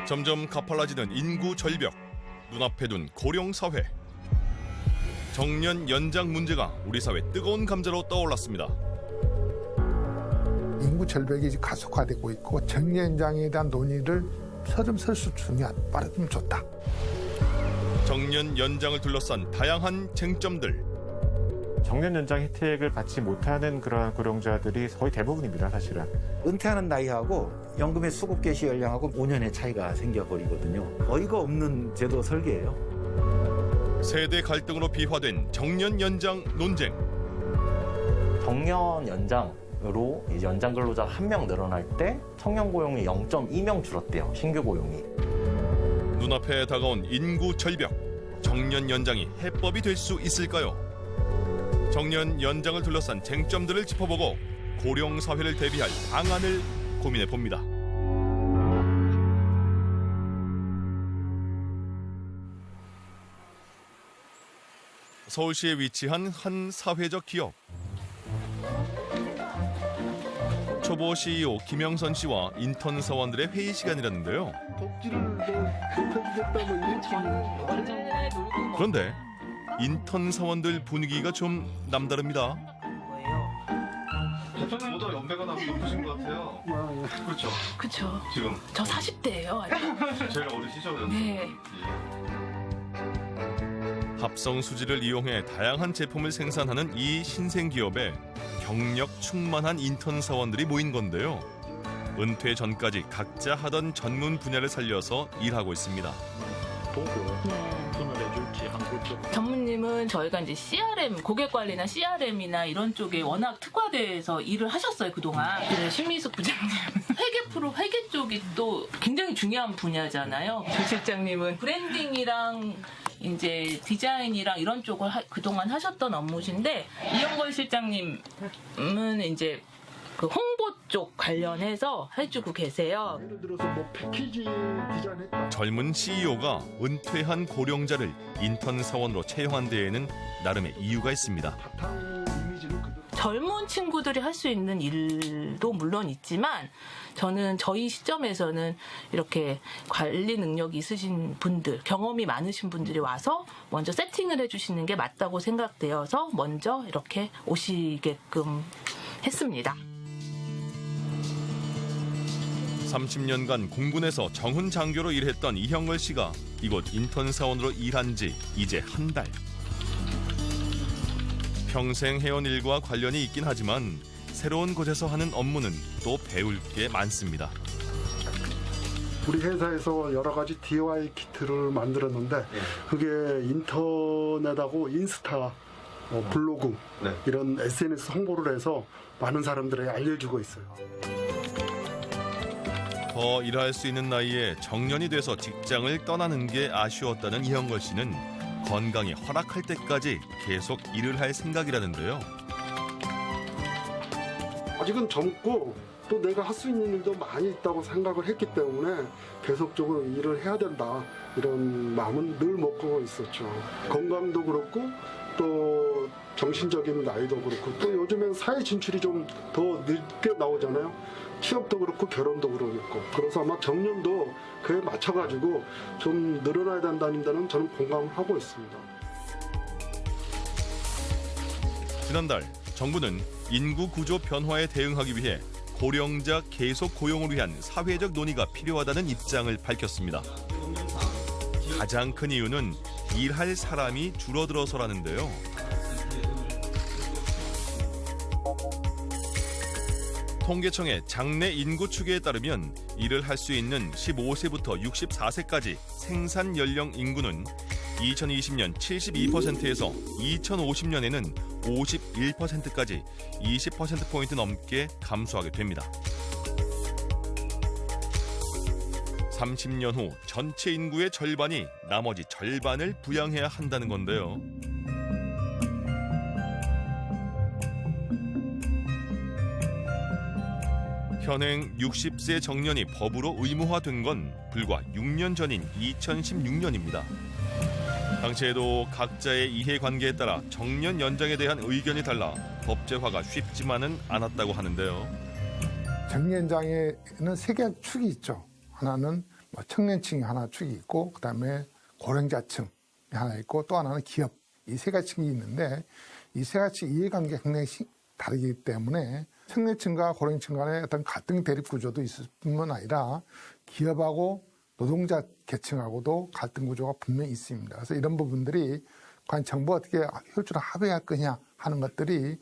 점점 가팔라지는 인구 절벽, 눈앞에 둔 고령 사회. 정년 연장 문제가 우리 사회 뜨거운 감자로 떠올랐습니다. 인구 절벽이 가속화되고 있고 정년연장에 대한 논의를 서름설수 중요한 빠르면 좋다. 정년 연장을 둘러싼 다양한 쟁점들. 정년 연장 혜택을 받지 못하는 그러한 고령자들이 거의 대부분입니다, 사실은. 은퇴하는 나이하고 연금의 수급 개시 연령하고 5년의 차이가 생겨버리거든요. 어이가 없는 제도 설계예요. 세대 갈등으로 비화된 정년 연장 논쟁. 정년 연장으로 이제 연장 근로자가 1명 늘어날 때 청년 고용이 0.2명 줄었대요. 신규 고용이. 눈앞에 다가온 인구 절벽. 정년 연장이 해법이 될 수 있을까요? 정년 연장을 둘러싼 쟁점들을 짚어보고 고령 사회를 대비할 방안을 고민해 봅니다. 서울시에 위치한 한 사회적 기업. 초보 CEO 김영선 씨와 인턴 사원들의 회의 시간이라는데요. 그런데 인턴 사원들 분위기가 좀 남다릅니다. 대표님보다 연배가 높으신 것 같아요. 그렇죠. 그쵸. 지금 저 40대예요. 제일 어리시죠? 네. 합성 수지를 이용해 다양한 제품을 생산하는 이 신생 기업에 경력 충만한 인턴 사원들이 모인 건데요. 은퇴 전까지 각자 하던 전문 분야를 살려서 일하고 있습니다. 전무님은 저희가 이제 CRM, 고객 관리나 CRM이나 이런 쪽에 워낙 특화돼서 일을 하셨어요, 그동안. 그래서 신미숙 부장님. 회계 쪽이 또 굉장히 중요한 분야잖아요. 조 실장님은 브랜딩이랑 이제 디자인이랑 이런 쪽을 그동안 하셨던 업무신데, 이영걸 실장님은 이제 그 홍보 쪽 관련해서 해주고 계세요. 예를 들어서 뭐 패키지 디자인했다. 젊은 CEO가 은퇴한 고령자를 인턴 사원으로 채용한 데에는 나름의 이유가 있습니다. 바탕 이미지는 그대로. 젊은 친구들이 할 수 있는 일도 물론 있지만 저는 저희 시점에서는 이렇게 관리 능력이 있으신 분들, 경험이 많으신 분들이 와서 먼저 세팅을 해주시는 게 맞다고 생각되어서 먼저 이렇게 오시게끔 했습니다. 30년간 공군에서 정훈 장교로 일했던 이형걸 씨가 이곳 인턴 사원으로 일한 지 이제 한 달. 평생 해온 일과 관련이 있긴 하지만 새로운 곳에서 하는 업무는 또 배울 게 많습니다. 우리 회사에서 여러 가지 DIY 키트를 만들었는데 그게 인터넷하고 인스타, 블로그 이런 SNS 홍보를 해서 많은 사람들에게 알려주고 있어요. 더 일할 수 있는 나이에 정년이 돼서 직장을 떠나는 게 아쉬웠다는 이형걸 씨는 건강이 허락할 때까지 계속 일을 할 생각이라는데요. 아직은 젊고 또 내가 할 수 있는 일도 많이 있다고 생각을 했기 때문에 계속적으로 일을 해야 된다 이런 마음은 늘 먹고 있었죠. 건강도 그렇고 또 정신적인 나이도 그렇고 또 요즘엔 사회 진출이 좀 더 늦게 나오잖아요. 취업도 그렇고 결혼도 그렇고 그래서 아마 정년도 그에 맞춰가지고 좀 늘어나야 된다는 데는 저는 공감을 하고 있습니다. 지난달 정부는 인구 구조 변화에 대응하기 위해 고령자 계속 고용을 위한 사회적 논의가 필요하다는 입장을 밝혔습니다. 가장 큰 이유는 일할 사람이 줄어들어서라는데요. 통계청의 장래 인구 추계에 따르면 일을 할 수 있는 15세부터 64세까지 생산 연령 인구는 2020년 72%에서 2050년에는 51%까지 20%포인트 넘게 감소하게 됩니다. 30년 후 전체 인구의 절반이 나머지 절반을 부양해야 한다는 건데요. 현행 60세 정년이 법으로 의무화된 건 불과 6년 전인 2016년입니다. 당시에도 각자의 이해관계에 따라 정년 연장에 대한 의견이 달라 법제화가 쉽지만은 않았다고 하는데요. 정년연장에는 세 개의 축이 있죠. 하나는 뭐 청년층이 하나 축이 있고 그다음에 고령자층이 하나 있고 또 하나는 기업 이 세 가지 층이 있는데 이 세 가지 이해관계가 굉장히 다르기 때문에 청년층과 고령층 간의 어떤 갈등 대립 구조도 있을 뿐만 아니라 기업하고 노동자 계층하고도 갈등 구조가 분명히 있습니다. 그래서 이런 부분들이 과연 정부가 어떻게 효율적으로 합의할 거냐 하는 것들이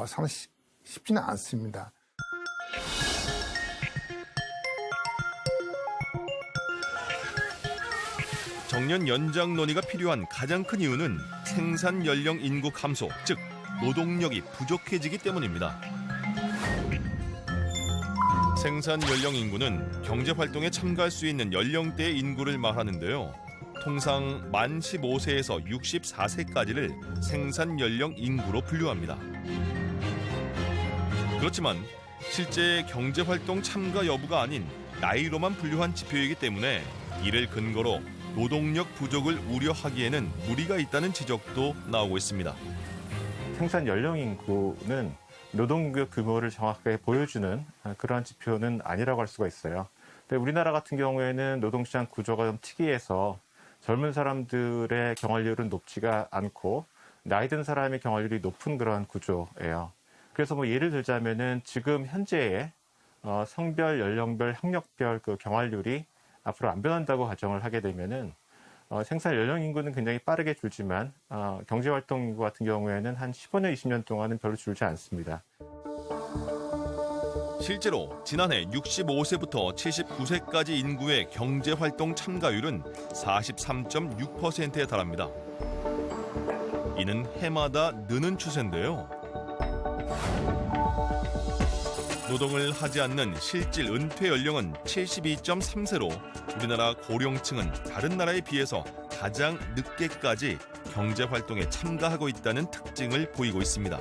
상당히 쉽지는 않습니다. 정년 연장 논의가 필요한 가장 큰 이유는 생산 연령 인구 감소, 즉 노동력이 부족해지기 때문입니다. 생산 연령 인구는 경제 활동에 참가할 수 있는 연령대의 인구를 말하는데요. 통상 만 15세에서 64세까지를 생산 연령 인구로 분류합니다. 그렇지만 실제 경제 활동 참가 여부가 아닌 나이로만 분류한 지표이기 때문에 이를 근거로 노동력 부족을 우려하기에는 무리가 있다는 지적도 나오고 있습니다. 생산 연령 인구는 노동력 규모를 정확하게 보여주는 그러한 지표는 아니라고 할 수가 있어요. 근데 우리나라 같은 경우에는 노동시장 구조가 좀 특이해서 젊은 사람들의 경활률은 높지가 않고 나이 든 사람의 경활률이 높은 그러한 구조예요. 그래서 뭐 예를 들자면은 지금 현재의 성별, 연령별, 학력별 그 경활률이 앞으로 안 변한다고 가정을 하게 되면은 생산 연령 인구는 굉장히 빠르게 줄지만 경제 활동 인구 같은 경우에는 한 15년, 20년 동안은 별로 줄지 않습니다. 실제로 지난해 65세부터 79세까지 인구의 경제 활동 참가율은 43.6%에 달합니다. 이는 해마다 느는 추세인데요. 노동을 하지 않는 실질 은퇴 연령은 72.3세로 우리나라 고령층은 다른 나라에 비해서 가장 늦게까지 경제 활동에 참가하고 있다는 특징을 보이고 있습니다.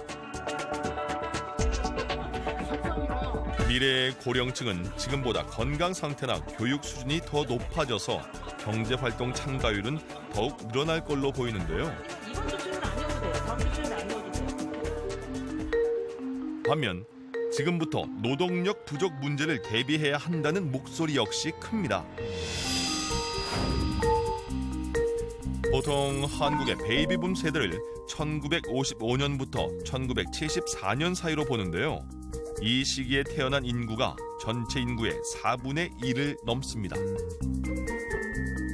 미래의 고령층은 지금보다 건강 상태나 교육 수준이 더 높아져서 경제 활동 참가율은 더욱 늘어날 걸로 보이는데요. 이번 주 수요일 안 해도 돼요. 다음 주 수요일 안 해도 돼요. 반면 지금부터 노동력 부족 문제를 대비해야 한다는 목소리 역시 큽니다. 보통 한국의 베이비붐 세대를 1955년부터 1974년 사이로 보는데요. 이 시기에 태어난 인구가 전체 인구의 4분의 1을 넘습니다.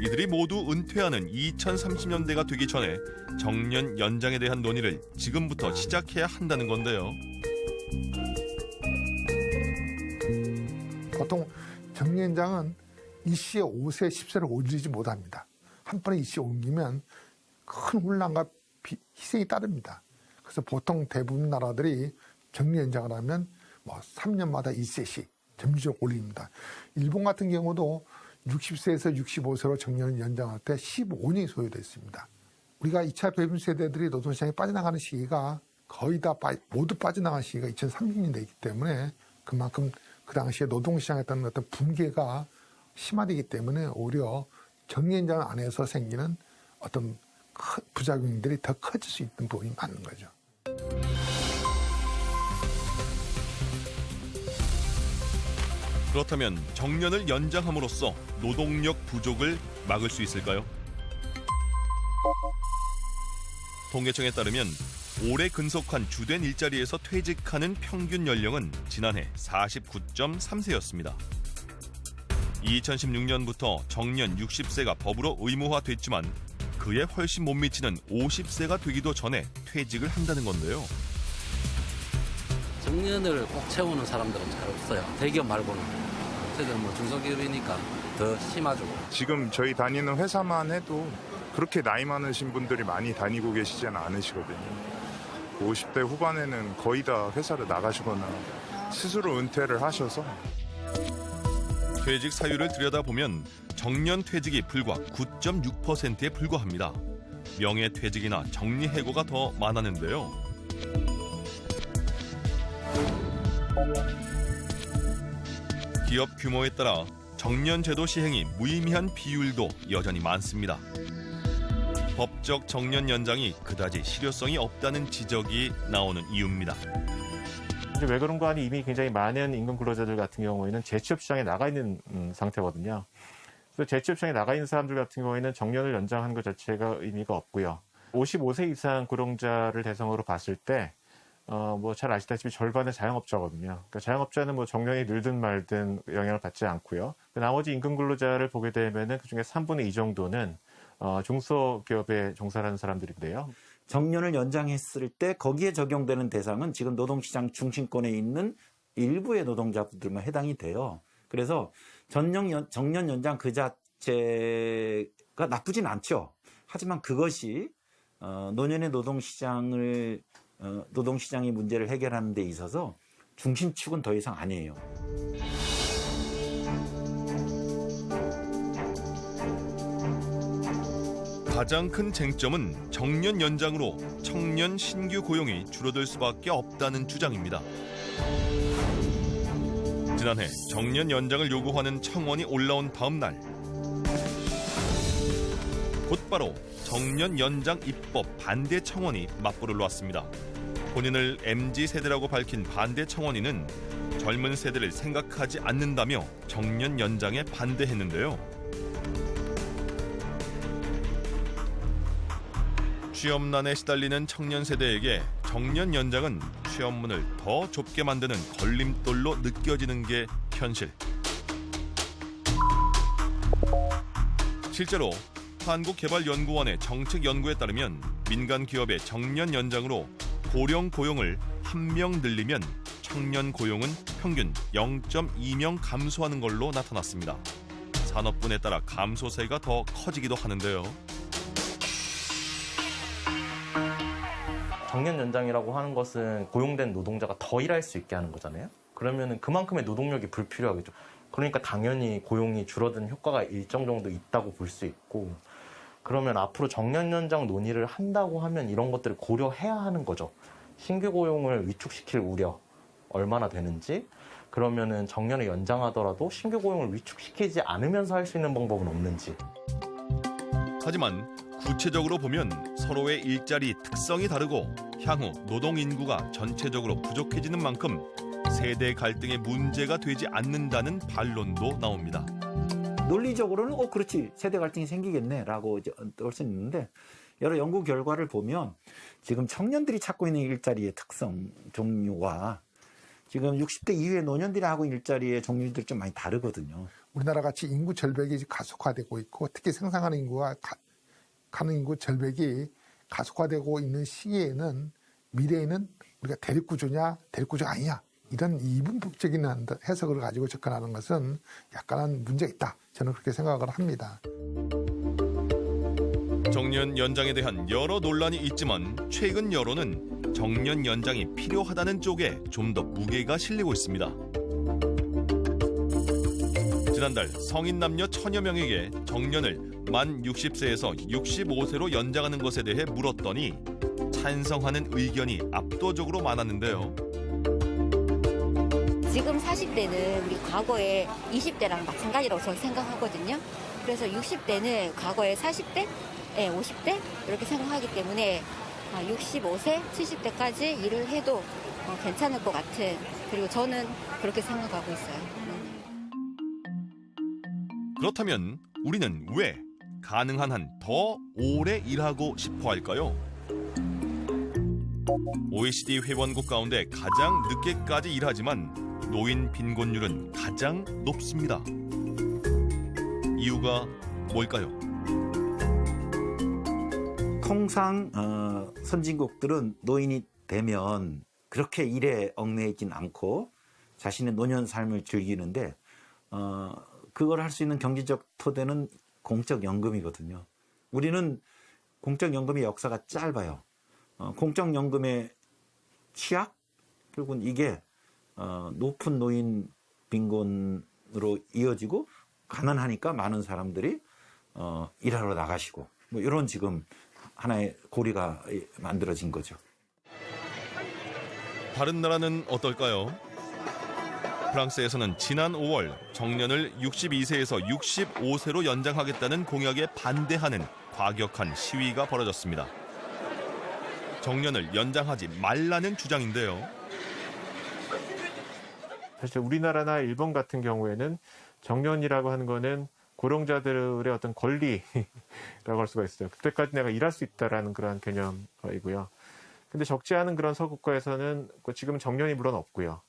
이들이 모두 은퇴하는 2030년대가 되기 전에 정년 연장에 대한 논의를 지금부터 시작해야 한다는 건데요. 보통 정년장은 이시에 5세, 10세를 올리지 못합니다. 한 번에 이시에 옮기면 큰 혼란과 희생이 따릅니다. 그래서 보통 대부분 나라들이 정년연장을 하면 3년마다 1세씩 점진적으로 올립니다. 일본 같은 경우도 60세에서 65세로 정년 연장할 때 15년이 소요됐습니다. 우리가 2차 배분 세대들이 노동시장에 빠져나가는 시기가 거의 다 모두 빠져나간 시기가 2030년대이기 때문에 그만큼 그 당시에 노동시장에 따른 어떤 붕괴가 심화되기 때문에 오히려 정년장 안에서 생기는 어떤 부작용들이 더 커질 수 있는 부분이 많은 거죠. 그렇다면 정년을 연장함으로써 노동력 부족을 막을 수 있을까요? 통계청에 따르면 올해 근속한 주된 일자리에서 퇴직하는 평균 연령은 지난해 49.3세였습니다. 2016년부터 정년 60세가 법으로 의무화됐지만 그에 훨씬 못 미치는 50세가 되기도 전에 퇴직을 한다는 건데요. 정년을 꼭 채우는 사람들은 잘 없어요. 대기업 말고는. 저희들은 중소기업이니까 더 심하죠. 지금 저희 다니는 회사만 해도 그렇게 나이 많으신 분들이 많이 다니고 계시지는 않으시거든요. 50대 후반에는 거의 다 회사를 나가시거나 스스로 은퇴를 하셔서. 퇴직 사유를 들여다보면 정년 퇴직이 불과 9.6%에 불과합니다. 명예퇴직이나 정리해고가 더 많았는데요. 기업 규모에 따라 정년제도 시행이 무의미한 비율도 여전히 많습니다. 법적 정년 연장이 그다지 실효성이 없다는 지적이 나오는 이유입니다. 왜 그런가 하니 이미 굉장히 많은 임금 근로자들 같은 경우에는 재취업 시장에 나가 있는 상태거든요. 그래서 그래서 재취업청에 나가 있는 사람들 같은 경우에는 정년을 연장하는 것 자체가 의미가 없고요. 55세 이상 고령자를 대상으로 봤을 때 뭐 잘 아시다시피 절반은 자영업자거든요. 그러니까 자영업자는 뭐 정년이 늘든 말든 영향을 받지 않고요. 나머지 임금 근로자를 보게 되면은 그중에 3분의 2 정도는 중소기업에 종사하는 사람들인데요. 정년을 연장했을 때 거기에 적용되는 대상은 지금 노동시장 중심권에 있는 일부의 노동자들만 해당이 돼요. 그래서 정년 연장 그 자체가 나쁘진 않죠. 하지만 그것이 노년의 노동시장의 문제를 해결하는 데 있어서 중심축은 더 이상 아니에요. 가장 큰 쟁점은 정년 연장으로 청년 신규 고용이 줄어들 수밖에 없다는 주장입니다. 지난해 정년 연장을 요구하는 청원이 올라온 다음 날 곧바로 정년 연장 입법 반대 청원이 맞불을 놓았습니다. 본인을 MZ세대라고 밝힌 반대 청원인은 젊은 세대를 생각하지 않는다며 정년 연장에 반대했는데요. 취업난에 시달리는 청년 세대에게 정년 연장은 취업문을 더 좁게 만드는 걸림돌로 느껴지는 게 현실. 실제로 한국개발연구원의 정책연구에 따르면 민간 기업의 정년 연장으로 고령 고용을 1명 늘리면 청년 고용은 평균 0.2명 감소하는 걸로 나타났습니다. 산업군에 따라 감소세가 더 커지기도 하는데요. 정년 연장이라고 하는 것은 고용된 노동자가 더 일할 수 있게 하는 거잖아요. 그러면 그만큼의 노동력이 불필요하겠죠. 그러니까 당연히 고용이 줄어든 효과가 일정 정도 있다고 볼 수 있고, 그러면 앞으로 정년 연장 논의를 한다고 하면 이런 것들을 고려해야 하는 거죠. 신규 고용을 위축시킬 우려 얼마나 되는지, 그러면은 정년을 연장하더라도 신규 고용을 위축시키지 않으면서 할 수 있는 방법은 없는지. 하지만 구체적으로 보면 서로의 일자리 특성이 다르고 향후 노동 인구가 전체적으로 부족해지는 만큼 세대 갈등의 문제가 되지 않는다는 반론도 나옵니다. 논리적으로는 그렇지, 세대 갈등이 생기겠네라고 할 수 있는데, 여러 연구 결과를 보면 지금 청년들이 찾고 있는 일자리의 특성, 종류와 지금 60대 이후의 노년들이 하고 있는 일자리의 종류들이 좀 많이 다르거든요. 우리나라 같이 인구 절벽이 가속화되고 있고, 특히 생산하는 인구와 가는 인구 절벽이 가속화되고 있는 시기에는 미래에는 우리가 대립구조냐 대립구조가 아니냐, 이런 이분법적인 해석을 가지고 접근하는 것은 약간은 문제가 있다, 저는 그렇게 생각을 합니다. 정년 연장에 대한 여러 논란이 있지만 최근 여론은 정년 연장이 필요하다는 쪽에 좀 더 무게가 실리고 있습니다. 지난달 성인 남녀 1000여 명에게 정년을 만 60세에서 65세로 연장하는 것에 대해 물었더니 찬성하는 의견이 압도적으로 많았는데요. 지금 40대는 우리 과거의 20대랑 마찬가지라고 저는 생각하거든요. 그래서 60대는 과거의 40대, 50대 이렇게 생각하기 때문에 65세, 70대까지 일을 해도 괜찮을 것 같은, 그리고 저는 그렇게 생각하고 있어요. 그렇다면 우리는 왜 가능한 한 더 오래 일하고 싶어 할까요? OECD 회원국 가운데 가장 늦게까지 일하지만 노인 빈곤율은 가장 높습니다. 이유가 뭘까요? 통상 선진국들은 노인이 되면 그렇게 일에 얽매이진 않고 자신의 노년 삶을 즐기는데, 그걸 할 수 있는 경제적 토대는 공적연금이거든요. 우리는 공적연금의 역사가 짧아요. 공적연금의 취약, 결국은 이게 높은 노인 빈곤으로 이어지고, 가난하니까 많은 사람들이 일하러 나가시고, 뭐 이런 지금 하나의 고리가 만들어진 거죠. 다른 나라는 어떨까요? 프랑스에서는 지난 5월 정년을 62세에서 65세로 연장하겠다는 공약에 반대하는 과격한 시위가 벌어졌습니다. 정년을 연장하지 말라는 주장인데요. 사실 우리나라나 일본 같은 경우에는 정년이라고 하는 거는 고령자들의 어떤 권리라고 할 수가 있어요. 그때까지 내가 일할 수 있다라는 그런 개념이고요. 근데 적지 않은 그런 서구국가에서는 지금 정년이 물론 없고요.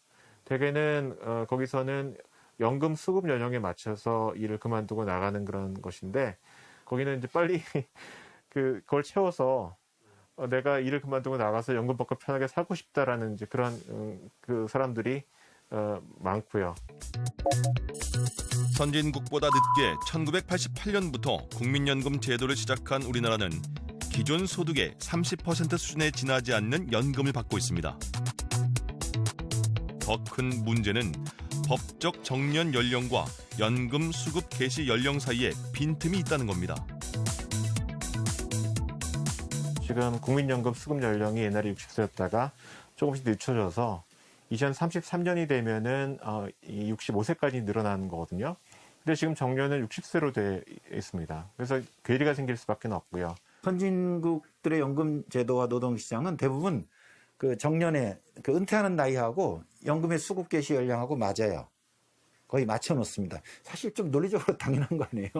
대개는 거기서는 연금 수급 연령에 맞춰서 일을 그만두고 나가는 그런 것인데 거기는 이제 빨리 그걸 채워서 내가 일을 그만두고 나가서 연금 받고 편하게 살고 싶다라는 이제 그런 그 사람들이 많고요. 선진국보다 늦게 1988년부터 국민연금 제도를 시작한 우리나라는 기존 소득의 30% 수준에 지나지 않는 연금을 받고 있습니다. 더 큰 문제는 법적 정년 연령과 연금 수급 개시 연령 사이에 빈틈이 있다는 겁니다. 지금 국민연금 수급 연령이 옛날에 60세였다가 조금씩 늦춰져서 2033년이 되면은 65세까지 늘어나는 거거든요. 근데 지금 정년은 60세로 돼 있습니다. 그래서 괴리가 생길 수밖에 없고요. 선진국들의 연금 제도와 노동 시장은 대부분 그 정년에 그 은퇴하는 나이하고 연금의 수급 개시 연령하고 맞아요. 거의 맞춰 놓습니다. 사실 좀 논리적으로 당연한 거 아니에요?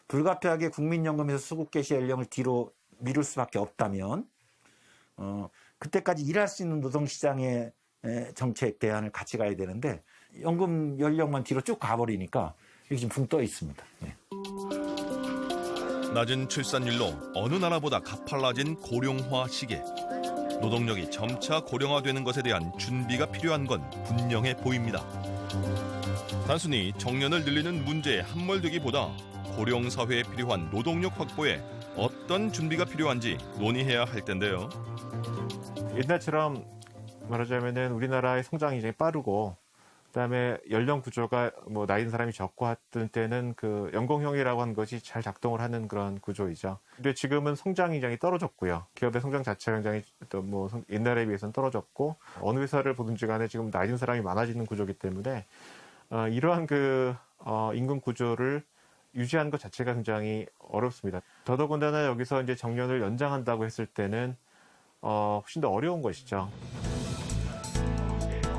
불가피하게 국민연금에서 수급 개시 연령을 뒤로 미룰 수밖에 없다면 그때까지 일할 수 있는 노동시장의 정책 대안을 같이 가야 되는데 연금 연령만 뒤로 쭉 가버리니까 이게 지금 붕 떠 있습니다. 네. 낮은 출산율로 어느 나라보다 가팔라진 고령화 시계. 노동력이 점차 고령화되는 것에 대한 준비가 필요한 건 분명해 보입니다. 단순히 정년을 늘리는 문제에 함몰되기보다 고령 사회에 필요한 노동력 확보에 어떤 준비가 필요한지 논의해야 할 텐데요. 옛날처럼 말하자면은 우리나라의 성장이 굉장히 빠르고 그다음에 연령 구조가 뭐 나이 든 사람이 적고 하던 때는 그 연공형이라고 하는 것이 잘 작동을 하는 그런 구조이죠. 근데 지금은 성장이 굉장히 떨어졌고요. 기업의 성장 자체가 굉장히 또 뭐 옛날에 비해서는 떨어졌고 어느 회사를 보든지 간에 지금 나이 든 사람이 많아지는 구조이기 때문에 이러한 그 임금 구조를 유지하는 것 자체가 굉장히 어렵습니다. 더더군다나 여기서 이제 정년을 연장한다고 했을 때는 훨씬 더 어려운 것이죠.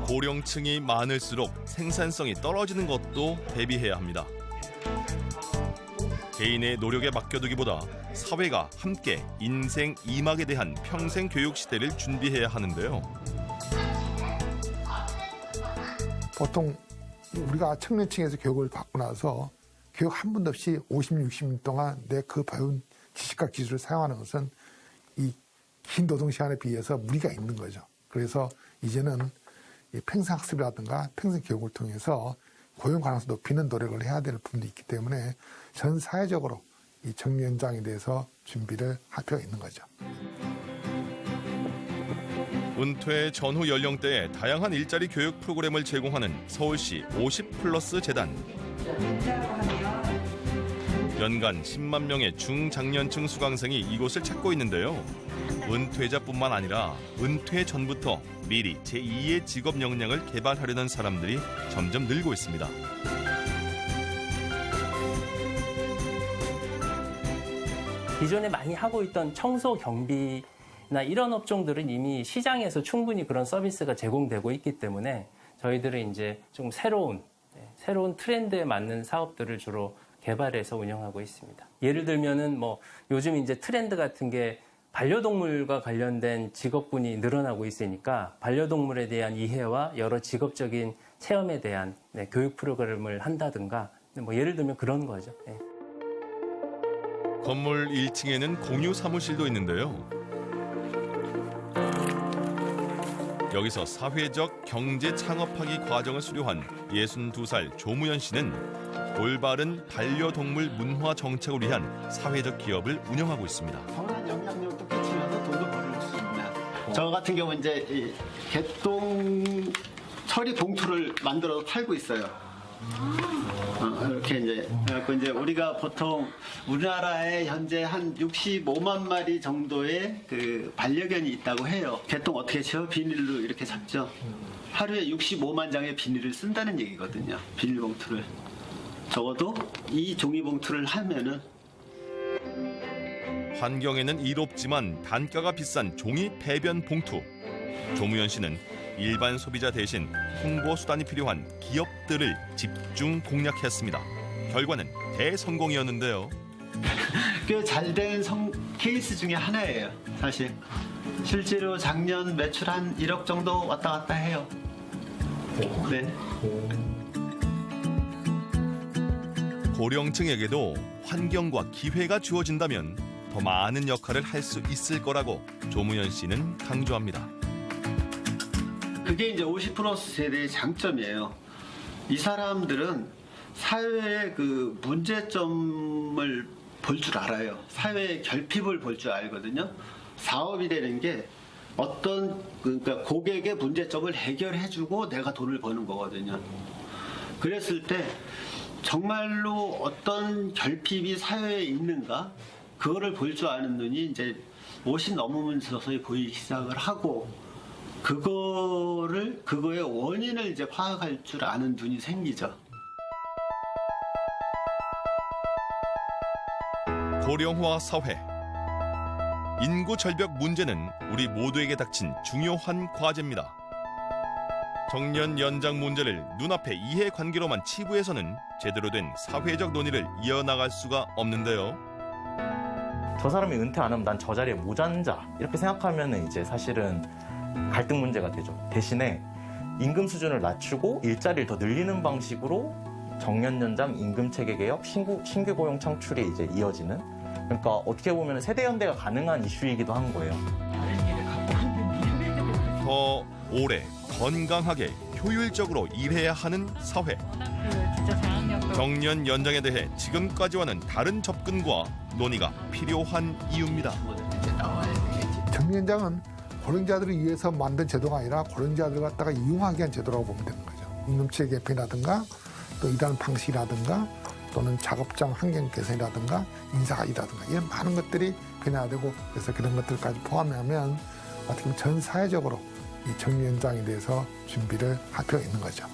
고령층이 많을수록 생산성이 떨어지는 것도 대비해야 합니다. 개인의 노력에 맡겨두기보다 사회가 함께 인생 2막에 대한 평생 교육 시대를 준비해야 하는데요. 보통 우리가 청년층에서 교육을 받고 나서 교육 한 번도 없이 50, 60년 동안 내 그 배운 지식과 기술을 사용하는 것은 이 긴 노동 시간에 비해서 무리가 있는 거죠. 그래서 이제는 이 평생학습이라든가 평생교육을 통해서 고용 가능성 높이는 노력을 해야 될 부분도 있기 때문에 전 사회적으로 이 정년 연장에 대해서 준비를 할 필요가 있는 거죠. 은퇴 전후 연령대에 다양한 일자리 교육 프로그램을 제공하는 서울시 50플러스 재단. 연간 10만 명의 중장년층 수강생이 이곳을 찾고 있는데요. 은퇴자뿐만 아니라 은퇴 전부터 미리 제2의 직업 역량을 개발하려는 사람들이 점점 늘고 있습니다. 기존에 많이 하고 있던 청소 경비나 이런 업종들은 이미 시장에서 충분히 그런 서비스가 제공되고 있기 때문에 저희들은 이제 좀 새로운 트렌드에 맞는 사업들을 주로 개발해서 운영하고 있습니다. 예를 들면은 뭐 요즘 이제 트렌드 같은 게 반려동물과 관련된 직업군이 늘어나고 있으니까 반려동물에 대한 이해와 여러 직업적인 체험에 대한 교육 프로그램을 한다든가 뭐 예를 들면 그런 거죠. 네. 건물 1층에는 공유 사무실도 있는데요. 여기서 사회적 경제 창업하기 과정을 수료한 62살 조무연 씨는 올바른 반려동물 문화 정착을 위한 사회적 기업을 운영하고 있습니다. 선한 영향력도 끼치면서 돈도 벌을 수 있는. 저 같은 경우 이제 이 개똥 처리 봉투를 만들어서 팔고 있어요. 이렇게 이제 그래갖고 이제 우리가 보통 우리나라에 현재 한 65만 마리 정도의 그 반려견이 있다고 해요. 개똥 어떻게 채워? 비닐로 이렇게 잡죠. 하루에 65만 장의 비닐을 쓴다는 얘기거든요. 비닐봉투를. 적어도 이 종이봉투를 하면은 환경에는 이롭지만 단가가 비싼 종이 배변 봉투. 조무연 씨는 일반 소비자 대신 홍보 수단이 필요한 기업들을 집중 공략했습니다. 결과는 대성공이었는데요. 꽤 잘 된 케이스 중에 하나예요. 사실 실제로 작년 매출 한 1억 정도 왔다 갔다 해요. 네. 고령층에게도 환경과 기회가 주어진다면 더 많은 역할을 할 수 있을 거라고 조무현 씨는 강조합니다. 그게 이제 50+ 세대의 장점이에요. 이 사람들은 사회의 그 문제점을 볼 줄 알아요. 사회의 결핍을 볼 줄 알거든요. 사업이라는 게 어떤 그러니까 고객의 문제점을 해결해주고 내가 돈을 버는 거거든요. 그랬을 때 정말로 어떤 결핍이 사회에 있는가 그거를 볼 줄 아는 눈이 이제 50 넘으면서 서서히 보이기 시작을 하고 그거의 원인을 이제 파악할 줄 아는 눈이 생기죠. 고령화 사회. 인구 절벽 문제는 우리 모두에게 닥친 중요한 과제입니다. 정년 연장 문제를 눈앞의 이해관계로만 치부해서는 제대로 된 사회적 논의를 이어나갈 수가 없는데요. 저 사람이 은퇴 안 하면 난 저 자리에 못 앉아. 이렇게 생각하면 이제 사실은 갈등 문제가 되죠. 대신에 임금 수준을 낮추고 일자리를 더 늘리는 방식으로 정년 연장 임금 체계 개혁, 신규 고용 창출이 이제 이어지는. 그러니까 어떻게 보면 세대 연대가 가능한 이슈이기도 한 거예요. 더 오래 건강하게 효율적으로 일해야 하는 사회. 정년 연장에 대해 지금까지와는 다른 접근과 논의가 필요한 이유입니다. 정년장은 고령자들을 위해서 만든 제도가 아니라 고령자들을 갖다가 이용하기 위한 제도라고 보면 되는 거죠. 임금체 개편이라든가 또 일하는 방식이라든가 또는 작업장 환경 개선이라든가 인사이라든가 이런 많은 것들이 변화되고 그래서 그런 것들까지 포함하면 어떻게 보면 전 사회적으로 이 정년장에 대해서 준비를 할 필요가 있는 거죠.